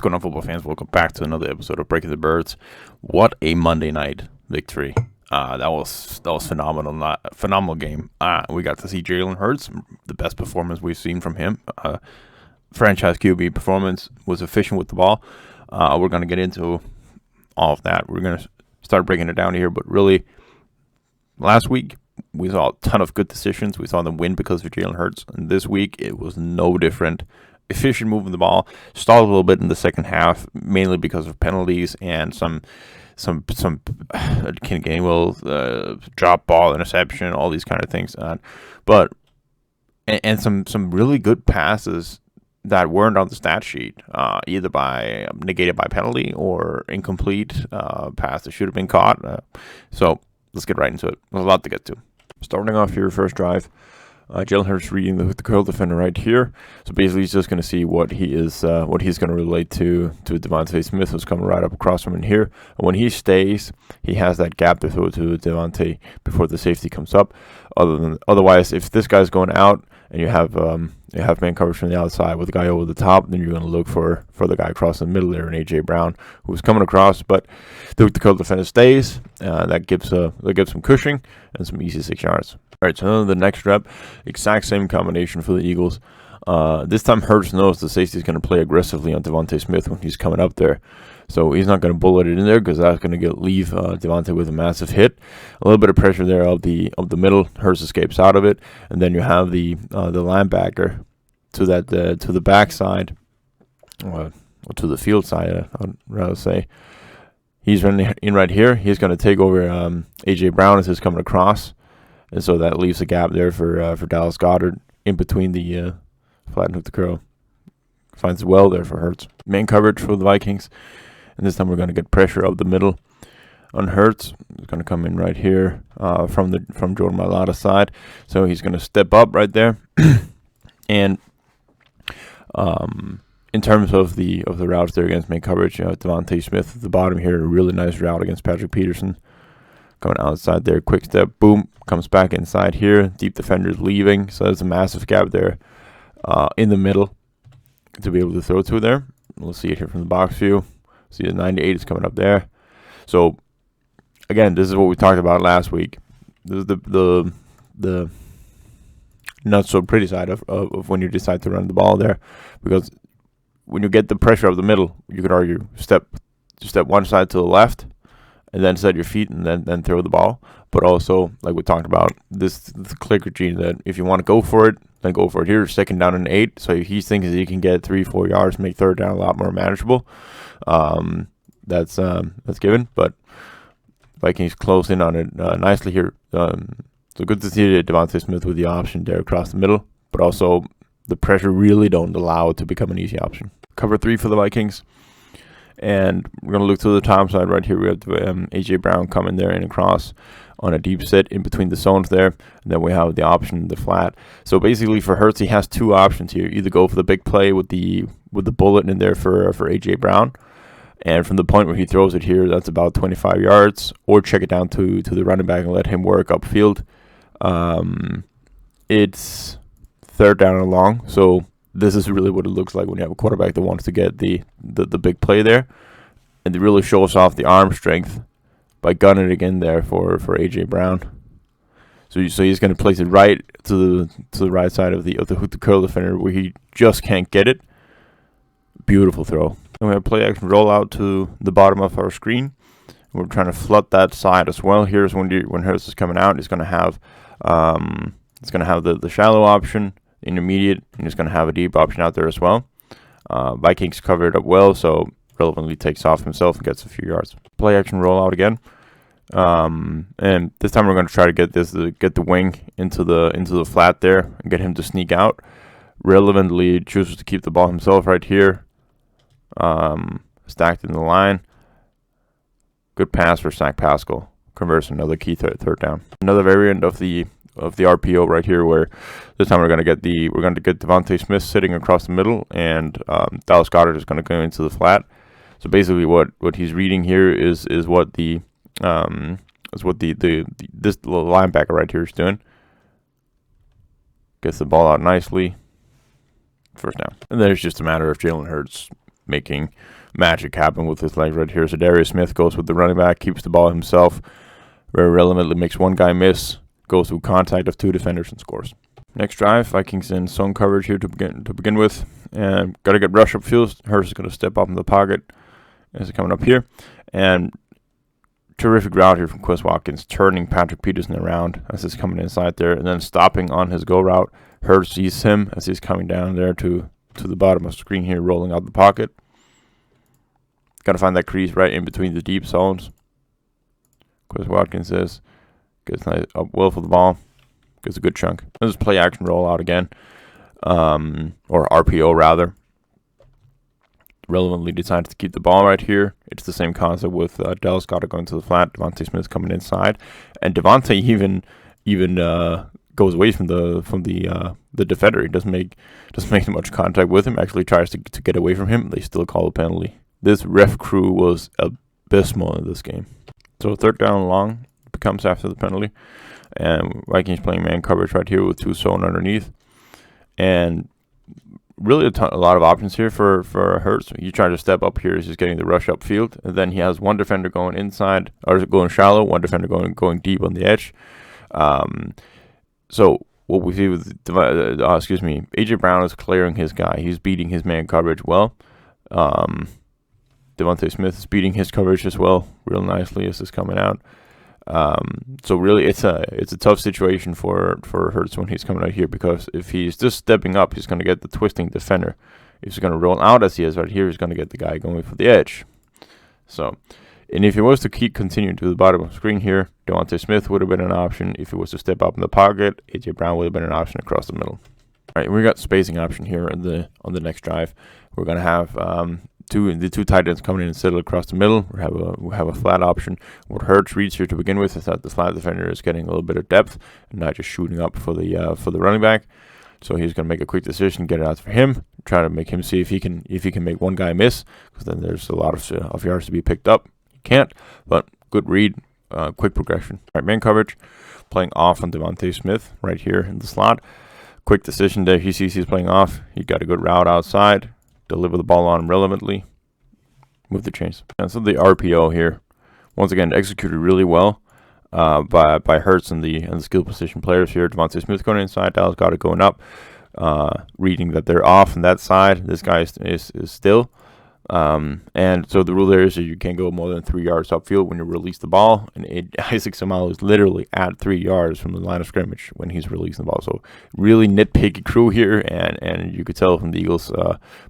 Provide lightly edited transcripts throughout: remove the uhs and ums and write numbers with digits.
going on, football fans? Welcome back to another episode of Breaking the Birds. What a Monday night victory! That was phenomenal. Phenomenal game. We got to see Jalen Hurts, the best performance we've seen from him. Franchise QB performance, was efficient with the ball. We're going to get into all of that. We're going to start breaking it down here, but really, last week we saw a ton of good decisions. We saw them win because of Jalen Hurts, and this week it was no different. Efficient moving the ball, stalled a little bit in the second half, mainly because of penalties and some Ken Gainwell drop ball, interception, all these kind of things. But some really good passes that weren't on the stat sheet, either by negated by penalty or incomplete pass that should have been caught. So let's get right into it. There's a lot to get to. Starting off here, first drive. Jalen Hurts reading the curl defender right here. So basically, he's just going to see what he's going to relate to Devontae Smith, who's coming right up across from him here. And when he stays, he has that gap to throw to Devontae before the safety comes up. Otherwise, if this guy's going out and you have man coverage from the outside with the guy over the top, then you're going to look for the guy across the middle there, and AJ Brown, who's coming across. But the curl defender stays. That gives some cushioning and some easy 6 yards. All right, so the next rep, exact same combination for the Eagles. This time Hurts knows the safety is going to play aggressively on Devontae Smith when he's coming up there. So he's not going to bullet it in there because that's going to leave Devontae with a massive hit. A little bit of pressure there of the middle. Hurts escapes out of it, and then you have the linebacker to the backside, or to the field side, I'd rather say. He's running in right here. He's going to take over AJ Brown as he's coming across. And so that leaves a gap there for Dallas Goedert in between the flat and hook the curl. Finds it well there for Hurts. Man coverage for the Vikings. And this time we're going to get pressure up the middle on Hurts. He's going to come in right here from Jordan Mailata's side. So he's going to step up right there. And in terms of the routes there against man coverage, Devontae Smith at the bottom here, a really nice route against Patrick Peterson. Coming outside there, quick step, boom, comes back inside here. Deep defenders leaving, so there's a massive gap there in the middle to be able to throw to there. We'll see it here from the box view. See the 98 is coming up there. So again, this is what we talked about last week. This is the not so pretty side of when you decide to run the ball there, because when you get the pressure of the middle, you could argue step one side to the left, and then set your feet and then throw the ball. But also, like we talked about, this clicker gene that if you want to go for it, then go for it. Here, 2nd down and 8. So he thinks he can get 3-4 yards, make 3rd down a lot more manageable. That's given. But Vikings close in on it nicely here. So good to see Devontae Smith with the option there across the middle. But also, the pressure really don't allow it to become an easy option. Cover 3 for the Vikings. And we're going to look to the top side right here. We have AJ Brown coming there and across on a deep set in between the zones there. And then we have the option, the flat. So basically for Hurts, he has 2 options here. Either go for the big play with the bullet in there for AJ Brown. And from the point where he throws it here, that's about 25 yards. Or check it down to the running back and let him work upfield. It's 3rd down and long. So this is really what it looks like when you have a quarterback that wants to get the big play there. And it really shows off the arm strength by gunning it again there for AJ Brown. So he's going to place it right to the right side of the hook to curl defender where he just can't get it. Beautiful throw. And we have play action rollout to the bottom of our screen. We're trying to flood that side as well. Here's when Hurts is coming out, he's going to have the shallow option, intermediate, and he's going to have a deep option out there as well. Vikings cover it up well, so relevantly takes off himself and gets a few yards. Play action rollout again, and this time we're going to try to get the wing into the flat there and get him to sneak out. Relevantly chooses to keep the ball himself right here, stacked in the line. Good pass for Zach Pascal. Converts another key third down. Another variant of the RPO right here, where this time we're going to get Devontae Smith sitting across the middle, and Dallas Goedert is going to go into the flat. So basically, what he's reading here is what this little linebacker right here is doing. Gets the ball out nicely. First down. And then it's just a matter of Jalen Hurts making magic happen with his legs right here. So Darius Smith goes with the running back, keeps the ball himself, very relevantly makes one guy miss, goes through contact of 2 defenders and scores. Next drive, Vikings in zone coverage here to begin with, and got to get rush upfield. Hurts is going to step up in the pocket as he's coming up here, and terrific route here from Quez Watkins, turning Patrick Peterson around as he's coming inside there, and then stopping on his go route. Hurts sees him as he's coming down there to the bottom of the screen here, rolling out the pocket. Got to find that crease right in between the deep zones. Quez Watkins gets nice up well for the ball, gets a good chunk. This is play action rollout again, or RPO rather. Relevantly decides to keep the ball right here. It's the same concept with Dallas Goedert going to the flat, Devontae Smith coming inside, and Devontae even goes away from the defender. He doesn't make much contact with him. Actually tries to get away from him. They still call a penalty. This ref crew was abysmal in this game. So 3rd down and long becomes after the penalty, and Vikings playing man coverage right here with 2 zone underneath, and really a lot of options here for Hurts. He tried to step up here. He's just getting the rush upfield, and then he has one defender going inside or going shallow, one defender going deep on the edge. So what we see with AJ Brown is clearing his guy. He's beating his man coverage well. Devontae Smith is beating his coverage as well, real nicely as it's coming out. So really, it's a tough situation for Hurts when he's coming out here, because if he's just stepping up, he's going to get the twisting defender. If he's going to roll out as he is right here, he's going to get the guy going for the edge. So, and if he was to keep continuing to the bottom of the screen here, Devontae Smith would have been an option. If he was to step up in the pocket, AJ Brown would have been an option across the middle. All right, we got spacing option here on the next drive. We're going to have the two tight ends coming in and settle across the middle. We have a flat option. What Hurts reads here to begin with is that the flat defender is getting a little bit of depth and not just shooting up for the running back. So he's going to make a quick decision, get it out for him, try to make him see if he can make one guy miss, because then there's a lot of yards to be picked up. He can't, but good read, quick progression. All right, man coverage, playing off on Devontae Smith right here in the slot. Quick decision there. He sees he's playing off. He got a good route outside. Deliver the ball on him relevantly. Move the chains. And so the RPO here, once again, executed really well by Hurts and the skill position players here. Devontae Smith going inside. Dallas Goedert going up. Reading that they're off on that side. This guy is still. And so the rule there is that you can't go more than 3 yards upfield when you release the ball. And Isaac Seumalo is literally at 3 yards from the line of scrimmage when he's releasing the ball. So really nitpicky crew here, and you could tell from the Eagles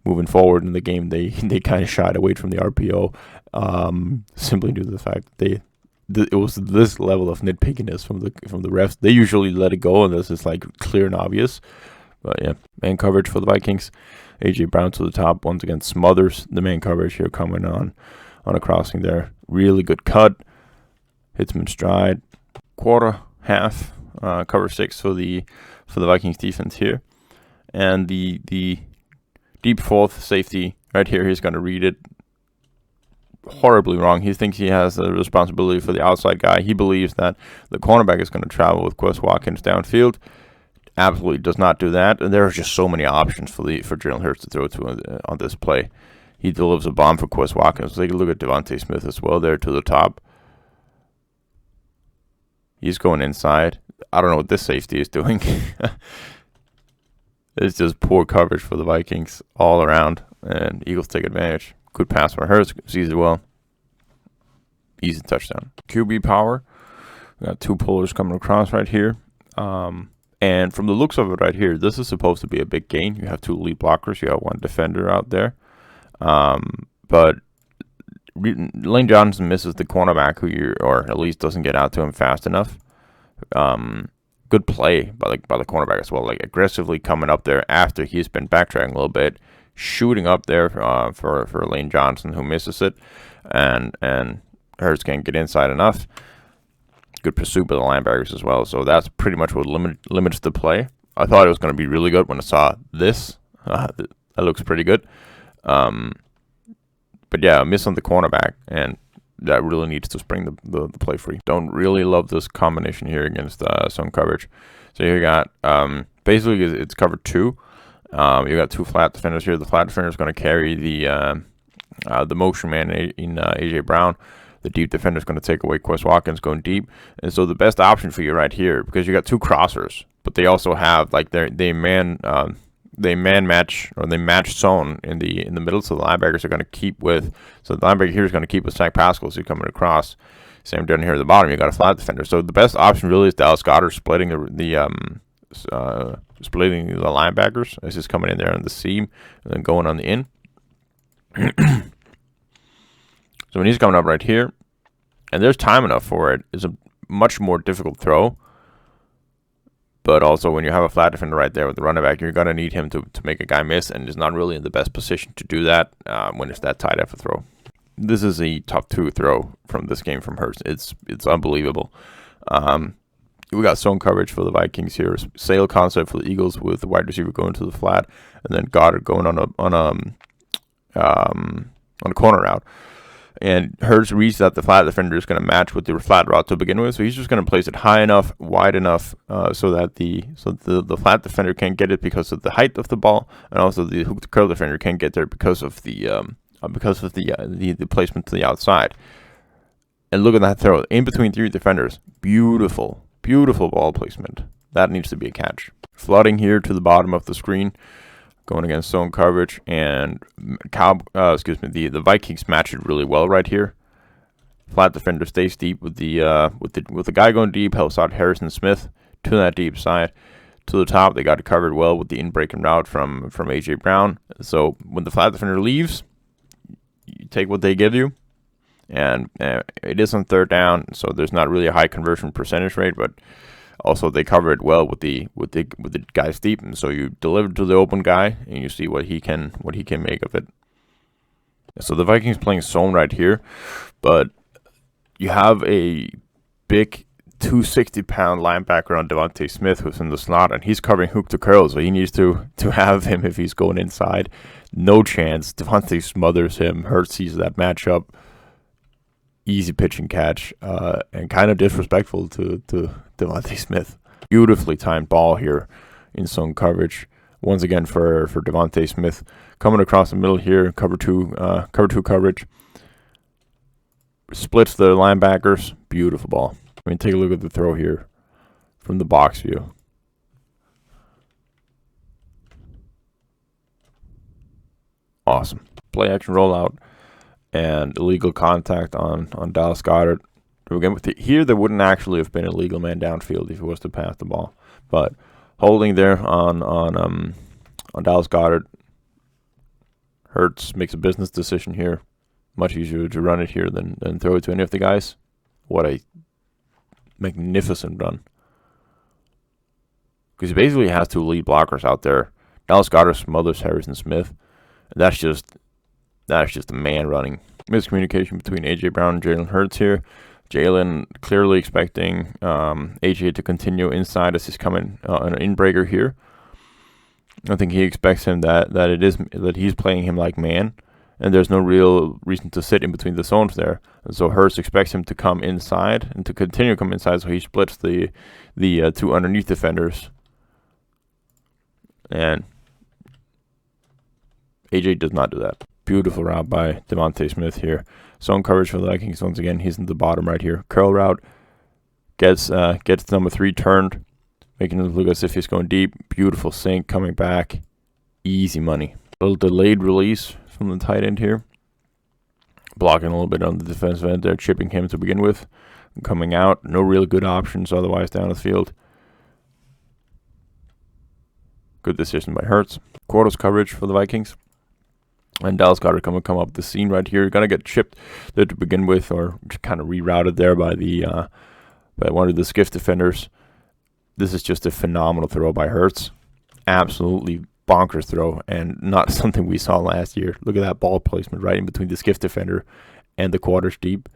moving forward in the game, they kind of shied away from the RPO, simply due to the fact that it was this level of nitpickiness from the refs. They usually let it go, and this is like clear and obvious. But yeah, man coverage for the Vikings. AJ Brown to the top once again smothers the man coverage here, coming on a crossing there. Really good cut. Hits him in stride. Quarter, half, cover 6 for the Vikings defense here. And the deep 4th safety right here, he's going to read it horribly wrong. He thinks he has the responsibility for the outside guy. He believes that the cornerback is going to travel with Quez Watkins downfield. Absolutely does not do that, and there are just so many options for Jalen Hurts to throw to on this play. He delivers a bomb for Quez Watkins. Take a look at Devontae Smith as well there to the top. He's going inside. I don't know what this safety is doing. It's just poor coverage for the Vikings all around, and Eagles take advantage. Good pass for Hurts. Sees it well. Easy touchdown. QB power. We got 2 pullers coming across right here. And from the looks of it right here, this is supposed to be a big gain. You have 2 lead blockers. You have 1 defender out there. But Lane Johnson misses the cornerback, or at least doesn't get out to him fast enough. Good play by the cornerback as well, like aggressively coming up there after he's been backtracking a little bit, shooting up there for Lane Johnson, who misses it, and Hurts can't get inside enough. Good pursuit by the linebackers as well. So that's pretty much what limits the play. I thought it was going to be really good when I saw this. That looks pretty good. But yeah, a miss on the cornerback, and that really needs to spring the play free. Don't really love this combination here against zone coverage. So you got basically it's cover 2, You got two flat defenders here. The flat defender is going to carry the motion man in AJ Brown. The deep defender is going to take away Quez Watkins going deep. And so the best option for you right here, because you got two crossers, but they also have like they man match, or they match zone in the middle. So the linebackers are going to keep with. So the linebacker here is going to keep with Zach Pascal. So you're coming across. Same down here at the bottom. You got a flat defender. So the best option really is Dallas Goedert splitting splitting the linebackers as he's coming in there on the seam and then going on the in. So when he's coming up right here, and there's time enough for it, it's a much more difficult throw. But also when you have a flat defender right there with the running back, you're going to need him to make a guy miss, and is not really in the best position to do that when it's that tight of a throw. This is a top 2 throw from this game from Hurts. It's unbelievable. We got zone coverage for the Vikings here. Sail concept for the Eagles with the wide receiver going to the flat, and then Goddard going on a corner route. And Hurts reads that the flat defender is going to match with the flat route to begin with, so he's just going to place it high enough, wide enough, so that the flat defender can't get it because of the height of the ball, and also the hook to curl defender can't get there because of the placement to the outside. And look at that throw in between 3 defenders. Beautiful ball placement. That needs to be a catch. Flooding here to the bottom of the screen, going against zone coverage, and the Vikings match it really well right here. Flat defender stays deep with the guy going deep, helps out Harrison Smith to that deep side. To the top, they got it covered well with the in-breaking route from AJ Brown. So when the flat defender leaves, you take what they give you, and it is on 3rd down, so there's not really a high conversion percentage rate, but also they cover it well with the guys deep, and so you deliver to the open guy, and you see what he can make of it. So the Vikings playing zone right here, but you have a big 260-pound linebacker on Devontae Smith who's in the slot, and he's covering hook to curl, so he needs to have him if he's going inside. No chance. Devontae smothers him. Hurts sees that matchup. Easy pitch and catch, and kind of disrespectful to Devontae Smith. Beautifully timed ball here in zone coverage. Once again for Devontae Smith. Coming across the middle here, cover two coverage. Splits the linebackers. Beautiful ball. I mean, take a look at the throw here from the box view. Awesome. Play action rollout and illegal contact on Dallas Goedert. Again, here there wouldn't actually have been a legal man downfield if he was to pass the ball, but holding there on Dallas Goedert. Hurts makes a business decision here. Much easier to run it here than throw it to any of the guys. What a magnificent run. Because he basically has 2 lead blockers out there. Dallas Goedert smothers Harrison Smith. And that's just a man running. Miscommunication between AJ Brown and Jalen Hurts here. Jalen clearly expecting AJ to continue inside as he's coming an in-breaker here. I think he expects him that he's playing him like man, and there's no real reason to sit in between the zones there. And so Hurts expects him to come inside and to continue to come inside, so he splits the 2 underneath defenders. And AJ does not do that. Beautiful route by Devontae Smith here. Zone coverage for the Vikings. Once again, he's in the bottom right here. Curl route. Gets number 3 turned, making it look as if he's going deep. Beautiful sink coming back. Easy money. A little delayed release from the tight end here. Blocking a little bit on the defensive end there, chipping him to begin with. Coming out. No real good options otherwise down the field. Good decision by Hurts. Quarters coverage for the Vikings. And Dallas Goedert come up the seam right here. You're gonna get chipped there to begin with, or kind of rerouted there by one of the skiff defenders. This is just a phenomenal throw by Hurts. Absolutely bonkers throw, and not something we saw last year. Look at that ball placement right in between the skiff defender and the quarters deep.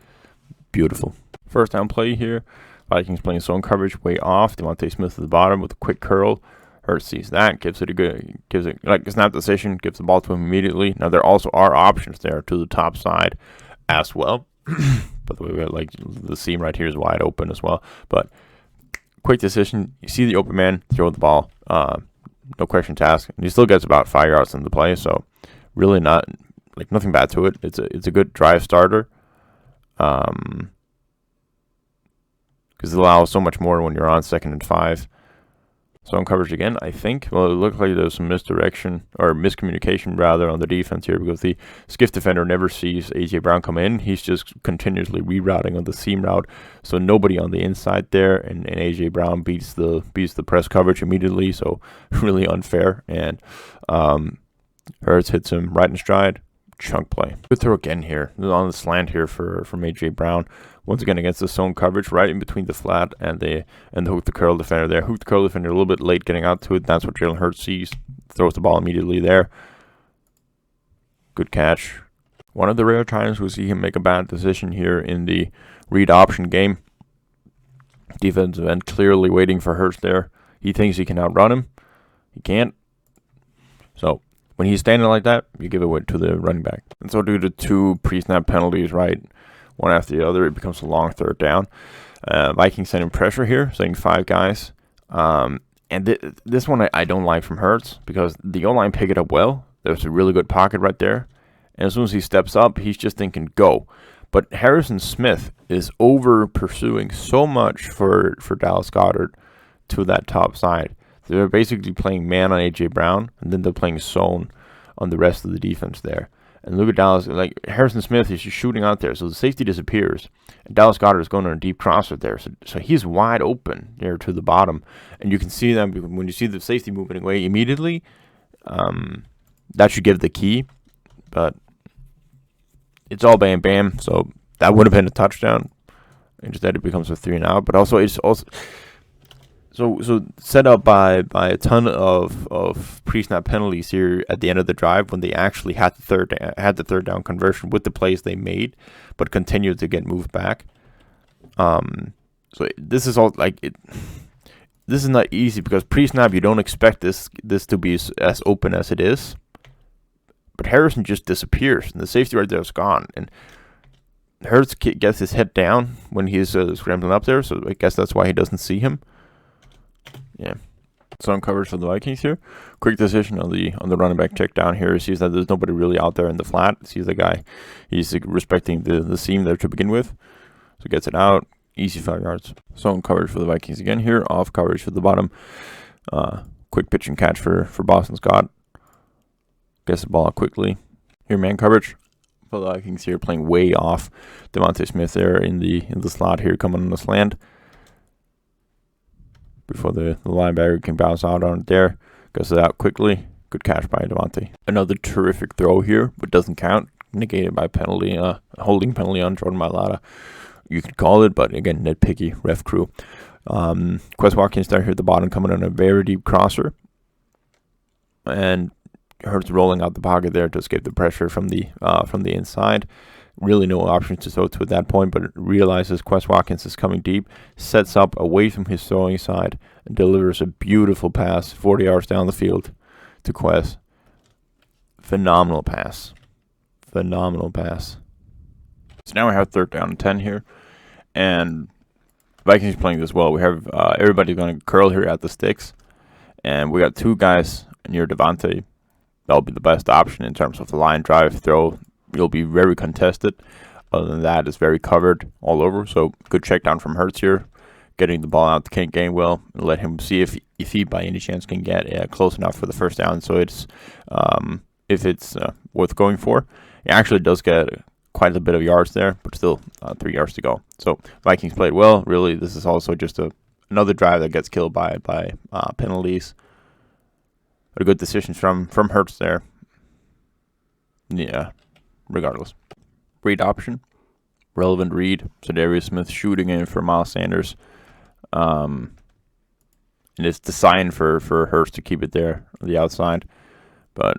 Beautiful. First down play here. Vikings playing zone coverage way off. Devontae Smith at the bottom with a quick curl. Hurts sees that, gives it like a snap decision, gives the ball to him immediately. Now there also are options there to the top side as well. By the way, like the seam right here is wide open as well. But quick decision, you see the open man, throw the ball. no questions asked. And he still gets about 5 yards in the play, so really not like nothing bad to it. It's a good drive starter. Because it allows so much more when you're on 2nd and 5. Zone coverage again, I think. Well, it looked like there's some misdirection or miscommunication rather on the defense here, because the skiff defender never sees A.J. Brown come in. He's just continuously rerouting on the seam route, so nobody on the inside there, and A.J. Brown beats the press coverage immediately. So really unfair, and Hurts hits him right in stride. Chunk play. Good throw again here on the slant here from A.J. Brown. Once again against the zone coverage, right in between the flat and the hook the curl defender there. Hook the curl defender a little bit late getting out to it. That's what Jalen Hurts sees. Throws the ball immediately there. Good catch. One of the rare times we see him make a bad decision here in the read option game. Defensive end clearly waiting for Hurts there. He thinks he can outrun him. He can't. So when he's standing like that, you give it to the running back. And so due to 2 pre-snap penalties, right, one after the other, it becomes a long 3rd down. Vikings sending pressure here, sending 5 guys. And this one I don't like from Hurts, because the O-line pick it up well. There's a really good pocket right there. And as soon as he steps up, he's just thinking, go. But Harrison Smith is over pursuing so much for Dallas Goedert to that top side. They're basically playing man on A.J. Brown, and then they're playing zone on the rest of the defense there. And look at Dallas, like Harrison Smith is just shooting out there, so the safety disappears. And Dallas Goedert is going on a deep crosser there, so he's wide open there to the bottom. And you can see them when you see the safety moving away immediately. That should give the key, but it's all bam bam. So that would have been a touchdown. Instead, it becomes a 3 and out. But also, it's also. So set up by a ton of pre-snap penalties here at the end of the drive, when they actually had the third down conversion with the plays they made, but continued to get moved back. So this is all like it. This is not easy, because pre-snap you don't expect this to be as open as it is. But Harrison just disappears, and the safety right there is gone. And Hurts gets his head down when he's scrambling up there, so I guess that's why he doesn't see him. Yeah. Zone coverage for the Vikings here. Quick decision on the running back check down here. He sees that there's nobody really out there in the flat. Sees the guy. He's respecting the seam there to begin with. So gets it out. Easy 5 yards. Zone coverage for the Vikings again here. Off coverage for the bottom. Quick pitch and catch for Boston Scott. Gets the ball out quickly. Here man coverage for the Vikings here, playing way off. Devontae Smith there in the slot here, coming on the slant. Before the linebacker can bounce out on it there. Goes it out quickly. Good catch by Devontae. Another terrific throw here, but doesn't count. Negated by penalty, holding penalty on Jordan Mailata. You could call it, but again, nitpicky ref crew. Quez Watkins down here at the bottom, coming on a very deep crosser. And Hurts rolling out the pocket there to escape the pressure from the inside. Really no options to throw to at that point, but realizes Quez Watkins is coming deep, sets up away from his throwing side, and delivers a beautiful pass 40 yards down the field to Quez. Phenomenal pass. Phenomenal pass. So now we have 3rd down and 10 here, and Vikings playing this well. We have everybody going to curl here at the sticks, and we got 2 guys near Devontae. That'll be the best option in terms of the line drive throw. It'll be very contested. Other than that, it's very covered all over. So good check down from Hurts here, getting the ball out to Kent Gainwell and let him see if he by any chance can get close enough for the 1st down. So it's if it's worth going for. He actually does get quite a bit of yards there, but still 3 yards to go. So Vikings played well. Really, this is also just another drive that gets killed by penalties. But a good decision from Hurts there. Yeah. Regardless. Read option. Relevant read. So Darius Smith shooting in for Miles Sanders. And it's designed for Hurts to keep it there on the outside. But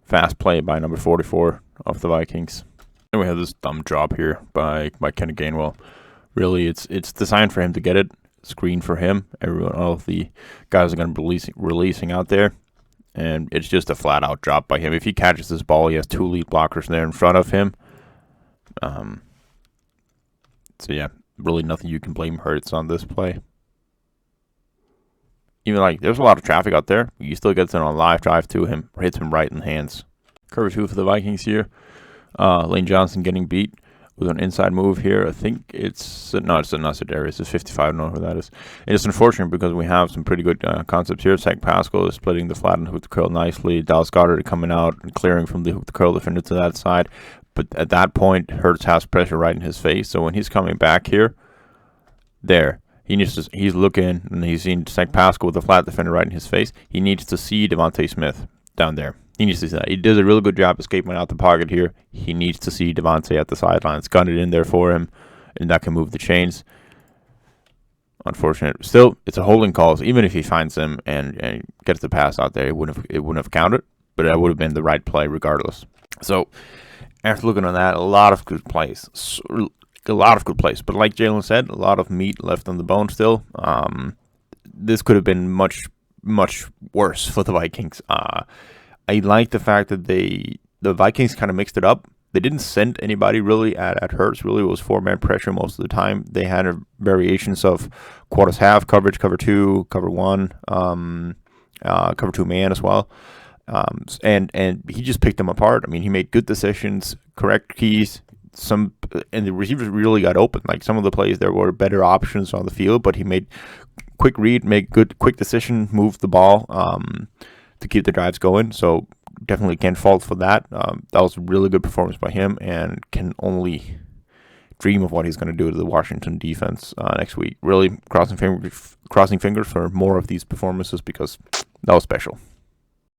fast play by number 44 of the Vikings. And we have this thumb drop here by Kenneth Gainwell. Really, it's designed for him to get it. Screen for him. All of the guys are going to be releasing out there. And it's just a flat-out drop by him. If he catches this ball, he has 2 lead blockers there in front of him. So, yeah, really nothing you can blame Hurts on this play. even like there's a lot of traffic out there. He still gets in on a live drive to him, hits him right in the hands. Cover 2 for the Vikings here. Lane Johnson getting beat with an inside move here. I think it's not Darius. It's 55. I don't know who that is. It's unfortunate because we have some pretty good concepts here. Zach Pascal is splitting the flat and hook the curl nicely. Dallas Goedert coming out and clearing from the hook the curl defender to that side. But at that point, Hurts has pressure right in his face. So when he's coming back here, he's looking and he's seen Zach Pascal with the flat defender right in his face. He needs to see Devontae Smith down there. He needs to see that. He does a really good job escaping out the pocket here. He needs to see Devontae at the sidelines. Got it in there for him, and that can move the chains. Unfortunate. Still, it's a holding call. So even if he finds him and gets the pass out there, it wouldn't have counted. But that would have been the right play regardless. So after looking on that, a lot of good plays. But like Jalen said, a lot of meat left on the bone still. This could have been much, much worse for the Vikings. I like the fact that the Vikings kind of mixed it up. They didn't send anybody really at Hurts. Really, it was 4-man pressure most of the time. They had variations of quarters half coverage, cover 2, cover 1, cover 2 man as well. And he just picked them apart. I mean, he made good decisions, correct keys. And the receivers really got open. Like some of the plays, there were better options on the field, but he made quick read, made good quick decision, moved the ball to keep the drives going. So definitely can't fault for that. That was a really good performance by him, and can only dream of what he's going to do to the Washington defense next week. Really crossing fingers for more of these performances because that was special.